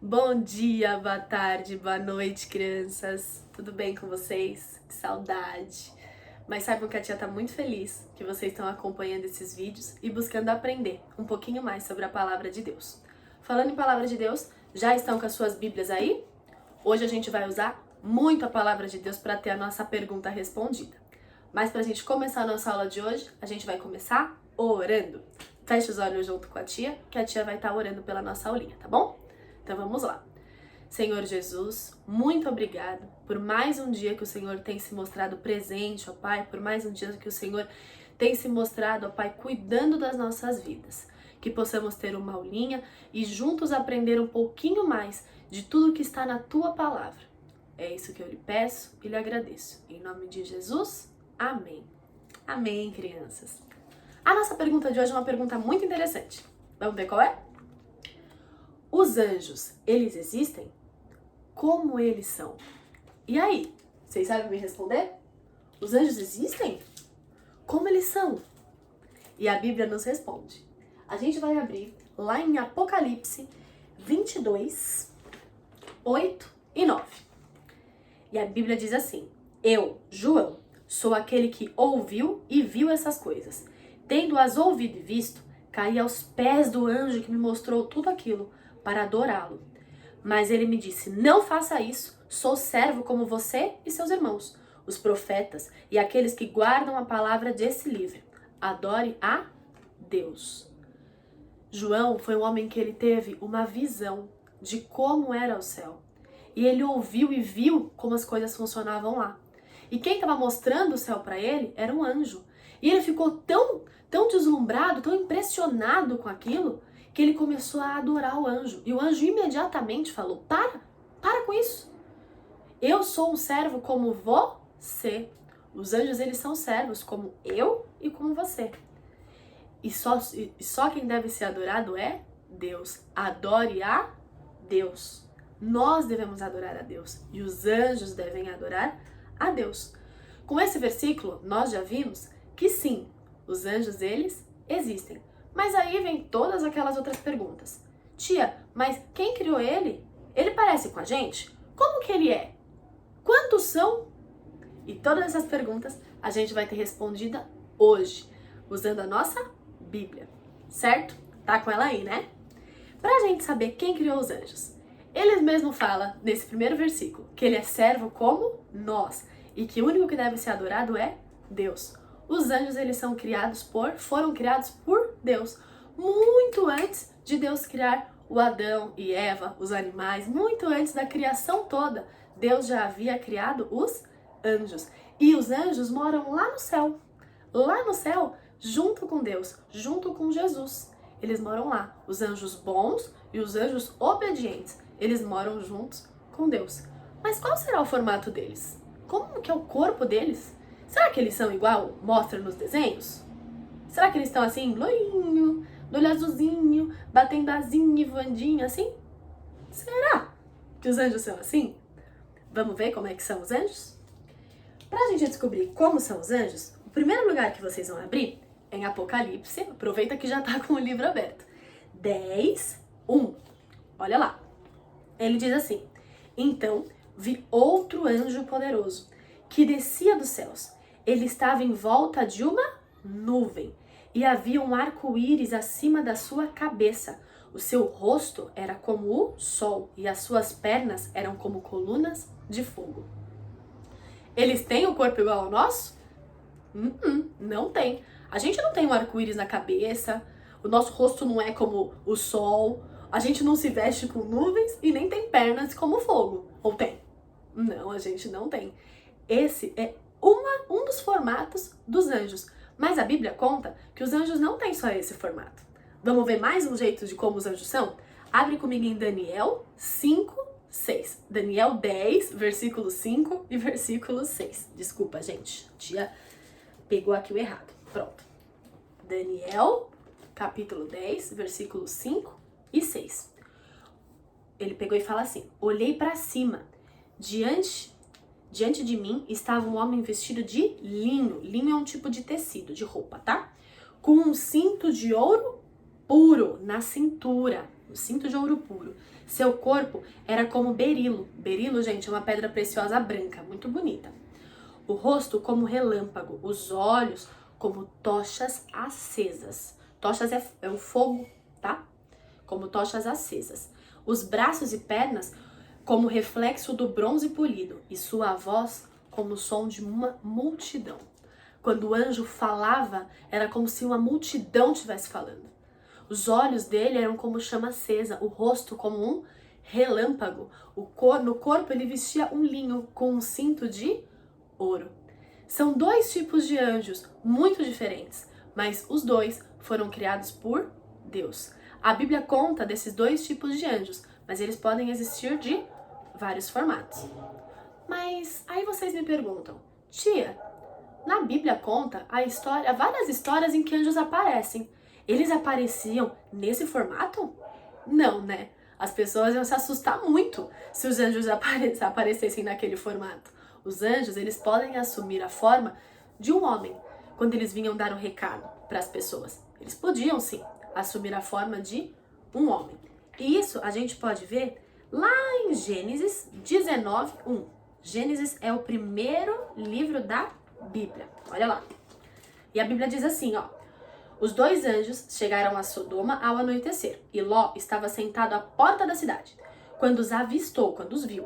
Bom dia, boa tarde, boa noite, crianças. Tudo bem com vocês? Que saudade. Mas saibam que a tia tá muito feliz que vocês estão acompanhando esses vídeos e buscando aprender um pouquinho mais sobre a palavra de Deus. Falando em palavra de Deus, já estão com as suas Bíblias aí? Hoje a gente vai usar muito a palavra de Deus para ter a nossa pergunta respondida. Mas para a gente começar a nossa aula de hoje, a gente vai começar orando. Feche os olhos junto com a tia, que a tia vai estar orando pela nossa aulinha, tá bom? Então vamos lá. Senhor Jesus, muito obrigado por mais um dia que o Senhor tem se mostrado presente, ó Pai, por mais um dia que o Senhor tem se mostrado, ó Pai, cuidando das nossas vidas. Que possamos ter uma aulinha e juntos aprender um pouquinho mais de tudo que está na Tua Palavra. É isso que eu lhe peço e lhe agradeço. Em nome de Jesus, amém. Amém, crianças. A nossa pergunta de hoje é uma pergunta muito interessante. Vamos ver qual é? Os anjos, eles existem? Como eles são? E aí, vocês sabem me responder? Os anjos existem? Como eles são? E a Bíblia nos responde. A gente vai abrir lá em Apocalipse 22, 8 e 9. E a Bíblia diz assim: Eu, João, sou aquele que ouviu e viu essas coisas. Tendo-as ouvido e visto, caí aos pés do anjo que me mostrou tudo aquilo, para adorá-lo. Mas ele me disse: não faça isso, sou servo como você e seus irmãos, os profetas e aqueles que guardam a palavra desse livro. Adore a Deus. João foi um homem que ele teve uma visão de como era o céu. E ele ouviu e viu como as coisas funcionavam lá. E quem estava mostrando o céu para ele era um anjo. E ele ficou tão deslumbrado, tão impressionado com aquilo, que ele começou a adorar o anjo. E o anjo imediatamente falou: para com isso. Eu sou um servo como você. Os anjos, eles são servos como eu e como você. E só quem deve ser adorado é Deus. Adore a Deus. Nós devemos adorar a Deus. E os anjos devem adorar a Deus. Com esse versículo, nós já vimos que sim, os anjos, eles existem. Mas aí vem todas aquelas outras perguntas. Tia, mas quem criou ele? Ele parece com a gente? Como que ele é? Quantos são? E todas essas perguntas a gente vai ter respondida hoje, usando a nossa Bíblia, certo? Tá com ela aí, né? Pra gente saber quem criou os anjos, eles mesmo falam nesse primeiro versículo que ele é servo como nós e que o único que deve ser adorado é Deus. Os anjos, eles foram criados por Deus, muito antes de Deus criar o Adão e Eva, os animais, muito antes da criação toda, Deus já havia criado os anjos. E os anjos moram lá no céu, junto com Deus, junto com Jesus. Eles moram lá, os anjos bons e os anjos obedientes, eles moram juntos com Deus. Mas qual será o formato deles? Como que é o corpo deles? Será que eles são igual mostra nos desenhos? Será que eles estão assim, loirinho, do olho azulzinho, batendo asinha e voandinho assim? Será que os anjos são assim? Vamos ver como é que são os anjos? Pra gente descobrir como são os anjos, o primeiro lugar que vocês vão abrir é em Apocalipse, aproveita que já tá com o livro aberto. 10, 1. Olha lá. Ele diz assim: Então vi outro anjo poderoso, que descia dos céus. Ele estava em volta de uma nuvem, e havia um arco-íris acima da sua cabeça. O seu rosto era como o sol, e as suas pernas eram como colunas de fogo. Eles têm o corpo igual ao nosso? Não tem. A gente não tem um arco-íris na cabeça, o nosso rosto não é como o sol, a gente não se veste com nuvens e nem tem pernas como fogo. Ou tem? Não, a gente não tem. Esse é um dos formatos dos anjos. Mas a Bíblia conta que os anjos não têm só esse formato. Vamos ver mais um jeito de como os anjos são? Abre comigo em Daniel 5, 6. Daniel 10, versículo 5 e versículo 6. Desculpa, gente. Tia pegou aqui o errado. Pronto. Daniel, capítulo 10, versículo 5 e 6. Ele pegou e fala assim: Olhei para cima. Diante de mim estava um homem vestido de linho. Linho é um tipo de tecido, de roupa, tá? Com um cinto de ouro puro na cintura. um cinto de ouro puro. Seu corpo era como berilo. Berilo, gente, é uma pedra preciosa branca, muito bonita. O rosto como relâmpago, os olhos como tochas acesas. Tochas é o fogo, tá? Como tochas acesas. Os braços e pernas como reflexo do bronze polido, e sua voz como o som de uma multidão. Quando o anjo falava, era como se uma multidão estivesse falando. Os olhos dele eram como chama acesa, o rosto como um relâmpago. No corpo ele vestia um linho com um cinto de ouro. São dois tipos de anjos muito diferentes, mas os dois foram criados por Deus. A Bíblia conta desses dois tipos de anjos, mas eles podem existir de vários formatos. Mas aí vocês me perguntam, tia, na Bíblia conta várias histórias em que anjos aparecem. Eles apareciam nesse formato? Não, né? As pessoas iam se assustar muito se os anjos aparecessem naquele formato. Os anjos, eles podem assumir a forma de um homem quando eles vinham dar um recado para as pessoas. Eles podiam, sim, assumir a forma de um homem. E isso a gente pode ver lá em Gênesis 19:1. Gênesis é o primeiro livro da Bíblia. Olha lá. E a Bíblia diz assim, ó. Os dois anjos chegaram a Sodoma ao anoitecer, e Ló estava sentado à porta da cidade, quando os viu,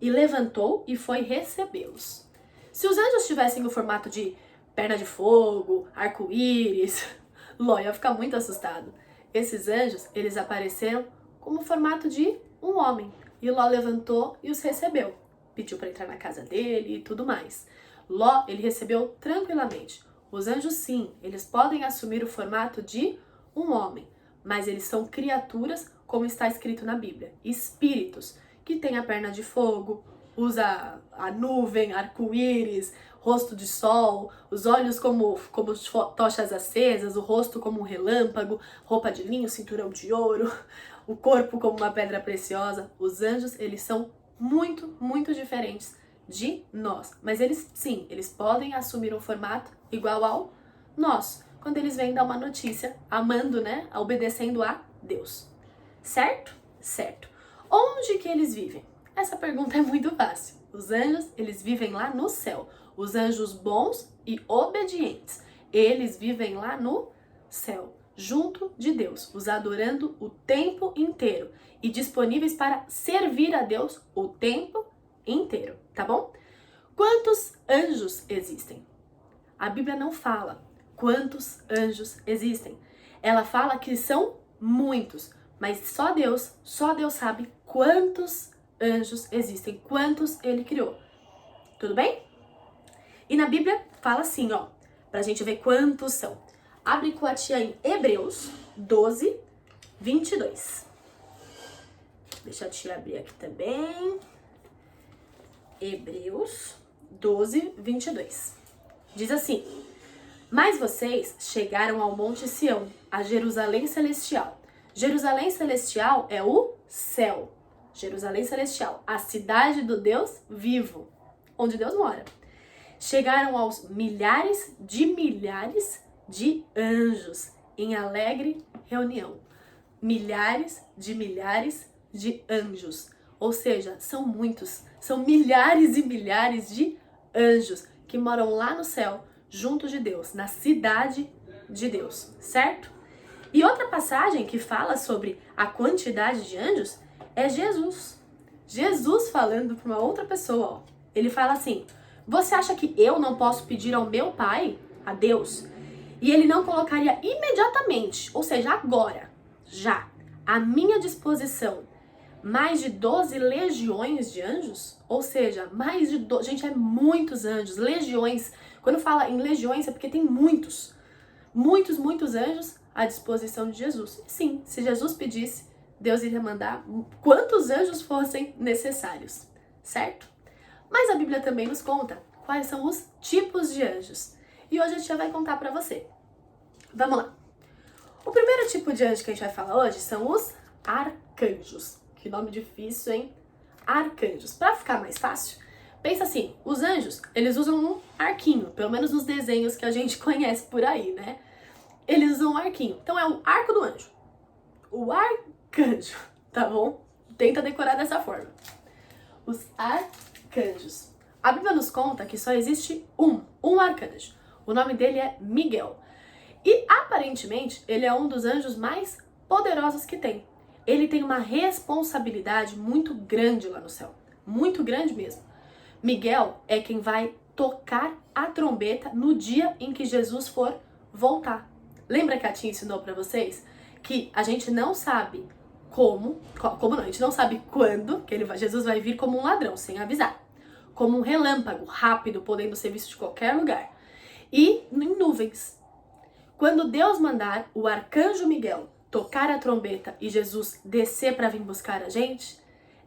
e levantou e foi recebê-los. Se os anjos tivessem o formato de perna de fogo, arco-íris, Ló ia ficar muito assustado. Esses anjos, eles apareceram como o formato de um homem, e Ló levantou e os recebeu. Pediu para entrar na casa dele e tudo mais. Ló, ele recebeu tranquilamente. Os anjos, sim, eles podem assumir o formato de um homem, mas eles são criaturas, como está escrito na Bíblia, espíritos, que têm a perna de fogo, usa a nuvem, arco-íris, rosto de sol, os olhos como tochas acesas, o rosto como um relâmpago, roupa de linho, cinturão de ouro, o corpo como uma pedra preciosa. Os anjos, eles são muito, muito diferentes de nós, mas eles, sim, eles podem assumir um formato igual ao nosso, quando eles vêm dar uma notícia, amando, né, obedecendo a Deus. Certo? Certo. Onde que eles vivem? Essa pergunta é muito fácil. Os anjos, eles vivem lá no céu. Os anjos bons e obedientes, eles vivem lá no céu, junto de Deus, os adorando o tempo inteiro e disponíveis para servir a Deus o tempo inteiro, tá bom? Quantos anjos existem? A Bíblia não fala quantos anjos existem. Ela fala que são muitos, mas só Deus sabe quantos anjos existem, quantos ele criou. Tudo bem? E na Bíblia fala assim, ó, pra gente ver quantos são. Abre com a tia em Hebreus 12:22. Deixa a tia abrir aqui também. Hebreus 12:22. Diz assim: mas vocês chegaram ao Monte Sião, a Jerusalém Celestial. Jerusalém Celestial é o céu. Jerusalém Celestial, a cidade do Deus vivo, onde Deus mora. Chegaram aos milhares de anjos em alegre reunião. Milhares de anjos. Ou seja, são muitos. São milhares e milhares de anjos que moram lá no céu, junto de Deus, na cidade de Deus, certo? E outra passagem que fala sobre a quantidade de anjos é Jesus. Jesus falando para uma outra pessoa, ó. Ele fala assim: você acha que eu não posso pedir ao meu Pai, a Deus, e ele não colocaria imediatamente, ou seja, agora, já, à minha disposição, mais de 12 legiões de anjos? Ou seja, mais de 12... Gente, é muitos anjos, legiões. Quando fala em legiões é porque tem muitos anjos à disposição de Jesus. E sim, se Jesus pedisse, Deus iria mandar quantos anjos fossem necessários, certo? Mas a Bíblia também nos conta quais são os tipos de anjos. E hoje a tia vai contar pra você. Vamos lá. O primeiro tipo de anjo que a gente vai falar hoje são os arcanjos. Que nome difícil, hein? Arcanjos. Pra ficar mais fácil, pensa assim, os anjos, eles usam um arquinho, pelo menos nos desenhos que a gente conhece por aí, né? Eles usam um arquinho. Então é o arco do anjo. O arcanjo, tá bom? Tenta decorar dessa forma. Os arcanjos. A Bíblia nos conta que só existe um arcanjo. O nome dele é Miguel. E aparentemente ele é um dos anjos mais poderosos que tem. Ele tem uma responsabilidade muito grande lá no céu. Muito grande mesmo. Miguel é quem vai tocar a trombeta no dia em que Jesus for voltar. Lembra que a Tia ensinou para vocês que a gente não sabe como não, a gente não sabe quando que Jesus vai vir como um ladrão, sem avisar. Como um relâmpago, rápido, podendo ser visto de qualquer lugar. E em nuvens. Quando Deus mandar o arcanjo Miguel tocar a trombeta e Jesus descer para vir buscar a gente,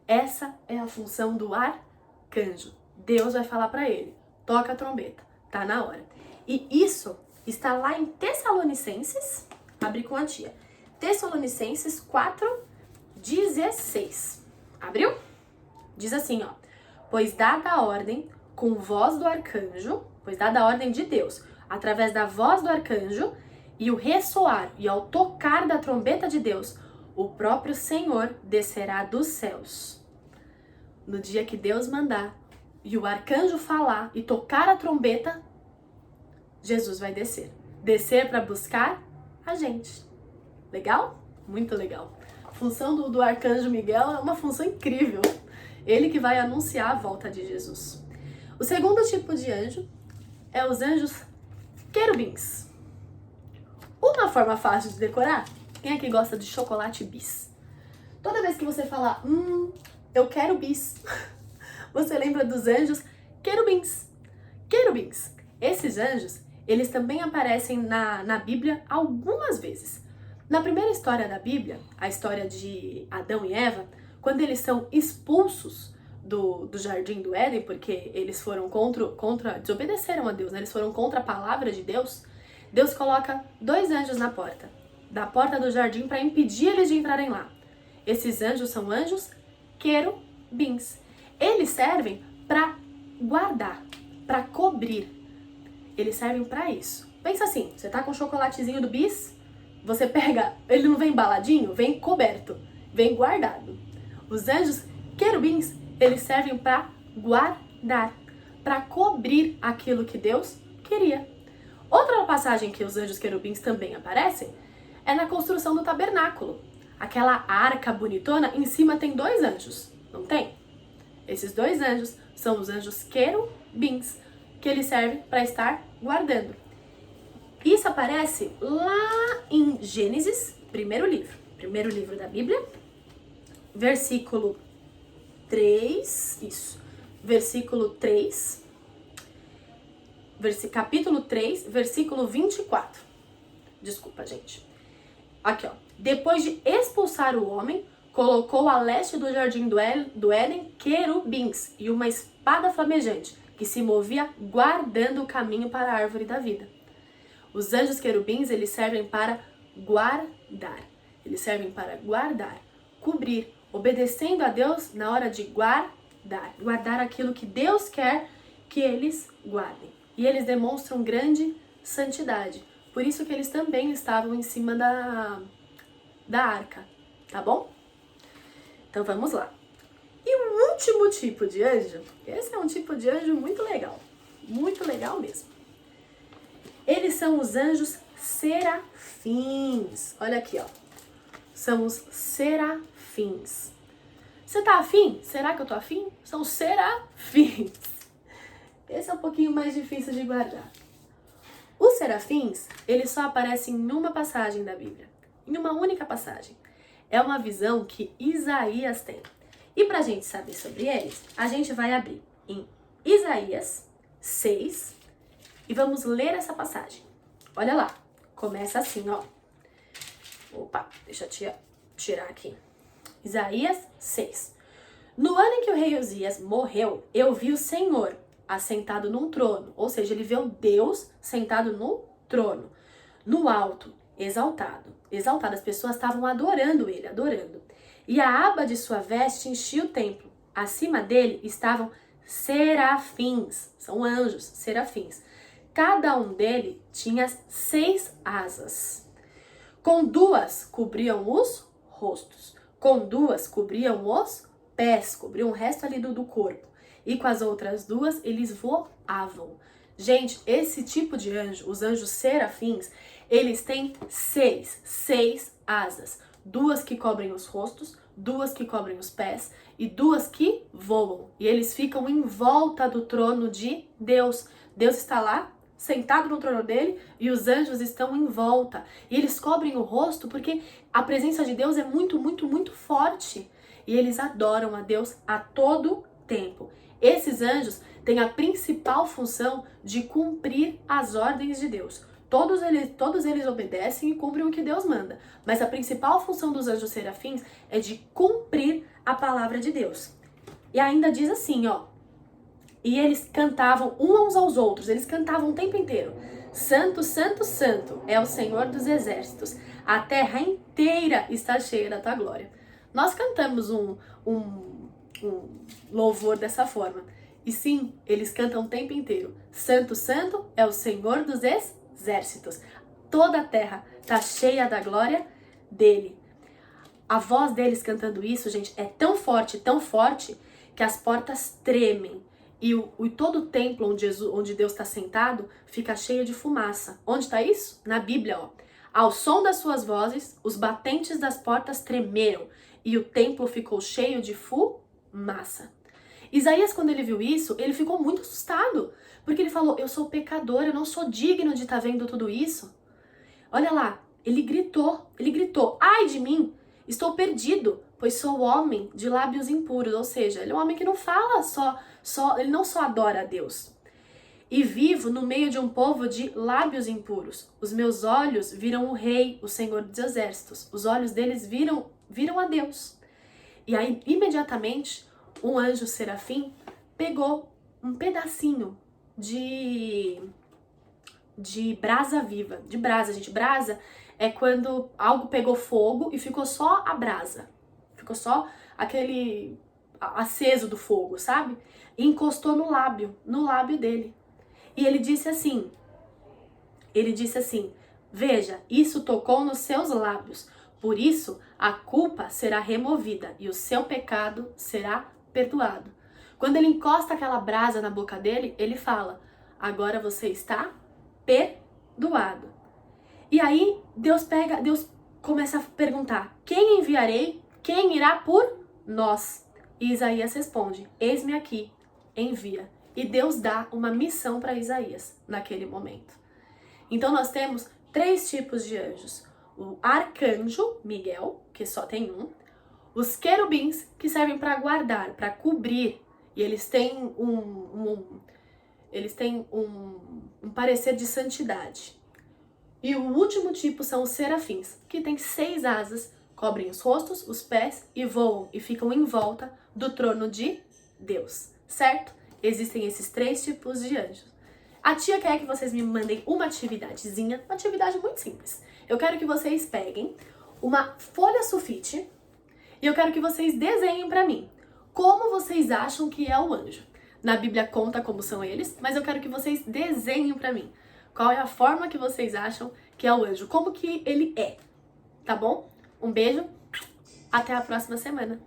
essa é a função do arcanjo. Deus vai falar para ele, toca a trombeta, tá na hora. E isso está lá em Tessalonicenses, abre com a tia, Tessalonicenses 4:16. Abriu? Diz assim, ó, pois dada a ordem com voz do arcanjo, pois dada a ordem de Deus, através da voz do arcanjo, e o ressoar e ao tocar da trombeta de Deus, o próprio Senhor descerá dos céus. No dia que Deus mandar e o arcanjo falar e tocar a trombeta, Jesus vai descer. Descer para buscar a gente. Legal? Muito legal. A função do arcanjo Miguel é uma função incrível. Ele que vai anunciar a volta de Jesus. O segundo tipo de anjo é os anjos querubins. Uma forma fácil de decorar, quem é que gosta de chocolate bis? Toda vez que você falar, eu quero bis, você lembra dos anjos querubins. Querubins. Esses anjos, eles também aparecem na Bíblia algumas vezes. Na primeira história da Bíblia, a história de Adão e Eva, quando eles são expulsos do Jardim do Éden, porque eles foram desobedeceram a Deus, né? Eles foram contra a palavra de Deus, Deus coloca 2 anjos na porta, da porta do jardim, para impedir eles de entrarem lá. Esses anjos são anjos querubins. Eles servem para guardar, para cobrir. Eles servem para isso. Pensa assim, você tá com o chocolatezinho do bis, você pega, ele não vem embaladinho, vem coberto, vem guardado. Os anjos querubins, eles servem para guardar, para cobrir aquilo que Deus queria. Outra passagem que os anjos querubins também aparecem é na construção do tabernáculo. Aquela arca bonitona, em cima tem 2 anjos, não tem? Esses 2 anjos são os anjos querubins, que eles servem para estar guardando. Isso aparece lá em Gênesis, primeiro livro da Bíblia, versículo 3, versículo 3, capítulo 3, versículo 24. Desculpa, gente. Aqui, ó. Depois de expulsar o homem, colocou a leste do jardim do Éden querubins e uma espada flamejante, que se movia guardando o caminho para a árvore da vida. Os anjos querubins, eles servem para guardar. Eles servem para guardar, cobrir, obedecendo a Deus na hora de guardar. Guardar aquilo que Deus quer que eles guardem. E eles demonstram grande santidade. Por isso que eles também estavam em cima da arca, tá bom? Então vamos lá. E o último tipo de anjo, esse é um tipo de anjo muito legal mesmo. Eles são os anjos serafins. Olha aqui, ó. São os serafins. Você tá afim? Será que eu tô afim? São serafins. Esse é um pouquinho mais difícil de guardar. Os serafins, eles só aparecem em uma passagem da Bíblia. Em uma única passagem. É uma visão que Isaías tem. E pra gente saber sobre eles, a gente vai abrir em Isaías 6 e vamos ler essa passagem. Olha lá. Começa assim, ó. Opa, deixa eu tirar aqui. Isaías 6. No ano em que o rei Uzias morreu, eu vi o Senhor assentado num trono. Ou seja, ele vê o Deus sentado no trono. No alto, exaltado. Exaltado, as pessoas estavam adorando ele, adorando. E a aba de sua veste enchia o templo. Acima dele estavam serafins. São anjos, serafins. Cada um deles tinha 6 asas. Com 2 cobriam os rostos. Com 2 cobriam os pés, cobriam o resto ali do corpo. E com as outras 2 eles voavam. Gente, esse tipo de anjo, os anjos serafins, eles têm 6 asas. 2 que cobrem os rostos, 2 que cobrem os pés e 2 que voam. E eles ficam em volta do trono de Deus. Deus está lá, sentado no trono dele, e os anjos estão em volta. E eles cobrem o rosto porque a presença de Deus é muito, muito, muito forte. E eles adoram a Deus a todo tempo. Esses anjos têm a principal função de cumprir as ordens de Deus. Todos eles obedecem e cumprem o que Deus manda. Mas a principal função dos anjos serafins é de cumprir a palavra de Deus. E ainda diz assim, ó. E eles cantavam uns aos outros, eles cantavam o tempo inteiro. Santo, santo, santo é o Senhor dos exércitos. A terra inteira está cheia da tua glória. Nós cantamos um louvor dessa forma. E sim, eles cantam o tempo inteiro. Santo, santo é o Senhor dos exércitos. Toda a terra está cheia da glória dele. A voz deles cantando isso, gente, é tão forte, que as portas tremem. E todo o templo onde Deus está sentado fica cheio de fumaça. Onde está isso? Na Bíblia, ó. Ao som das suas vozes, os batentes das portas tremeram e o templo ficou cheio de fumaça. Isaías, quando ele viu isso, ele ficou muito assustado, porque ele falou, eu sou pecador, eu não sou digno de estar vendo tudo isso. Olha lá, ele gritou, ai de mim, estou perdido, pois sou homem de lábios impuros, ou seja, ele é um homem que não fala ele não só adora a Deus. E vivo no meio de um povo de lábios impuros. Os meus olhos viram o Rei, o Senhor dos Exércitos. Os olhos deles viram a Deus. E aí, imediatamente, um anjo serafim pegou um pedacinho de brasa viva. De brasa, gente. Brasa é quando algo pegou fogo e ficou só a brasa. Ficou só aquele aceso do fogo, sabe? E encostou no lábio dele. E ele disse assim, veja, isso tocou nos seus lábios, por isso a culpa será removida e o seu pecado será perdoado. Quando ele encosta aquela brasa na boca dele, ele fala, agora você está perdoado. E aí Deus começa a perguntar, quem enviarei? Quem irá por nós? E Isaías responde, eis-me aqui, envia. E Deus dá uma missão para Isaías naquele momento. Então nós temos 3 tipos de anjos. O arcanjo, Miguel, que só tem um. Os querubins, que servem para guardar, para cobrir. E eles têm um parecer de santidade. E o último tipo são os serafins, que têm 6 asas, cobrem os rostos, os pés e voam e ficam em volta do trono de Deus, certo? Existem esses 3 tipos de anjos. A tia quer que vocês me mandem uma atividadezinha, uma atividade muito simples. Eu quero que vocês peguem uma folha sulfite e eu quero que vocês desenhem para mim como vocês acham que é o anjo. Na Bíblia conta como são eles, mas eu quero que vocês desenhem para mim qual é a forma que vocês acham que é o anjo, como que ele é, tá bom? Um beijo, até a próxima semana.